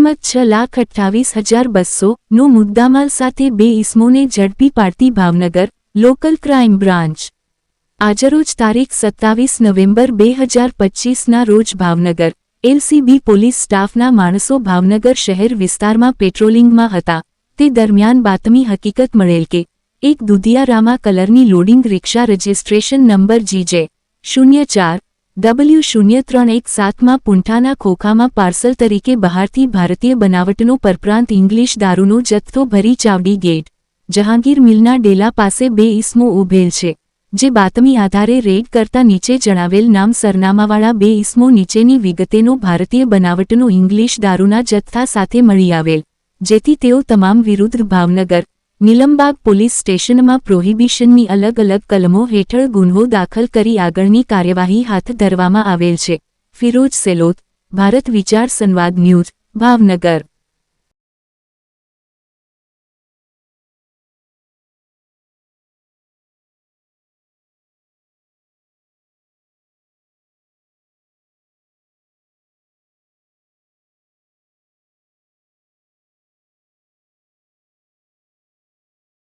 કિંમત 6,28,200નો મુદ્દામાલ સાથે 2 ઇસમોને ઝડપી પાડતી ભાવનગર લોકલ ક્રાઇમ બ્રાન્ચ આજરોજ તારીખ 27 નવેમ્બર 2025ના રોજ ભાવનગર એલસીબી પોલીસ સ્ટાફના માણસો ભાવનગર શહેર વિસ્તારમાં પેટ્રોલિંગમાં હતા તે દરમિયાન બાતમી હકીકત મળેલ કે એક દુધિયારામા કલરની લોડિંગ રિક્ષા રજિસ્ટ્રેશન નંબર GJ-04W0317માં પૂંઠાના ખોખામાં પાર્સલ તરીકે બહારથી ભારતીય બનાવટનો પરપ્રાંત ઇંગ્લિશ દારૂનો જથ્થો ભરી ચાવડી ગેટ જહાંગીર મિલના ડેલા પાસે 2 ઇસમો ઉભેલ છે જે બાતમી આધારે રેડ કરતા નીચે જણાવેલ નામ સરનામાવાળા 2 ઇસમો નીચેની વિગતેનો ભારતીય બનાવટનો ઇંગ્લિશ દારૂના જથ્થા સાથે મળી આવેલ જેથી તેઓ તમામ વિરુદ્ધ ભાવનગર નીલમબાગ પોલીસ સ્ટેશનમાં પ્રોહિબિશનની અલગ અલગ કલમો હેઠળ ગુન્હો દાખલ કરી આગળની કાર્યવાહી હાથ ધરવામાં આવેલ છે. ફિરોજ સેલોત, ભારત વિચાર સંવાદ ન્યૂઝ, ભાવનગર.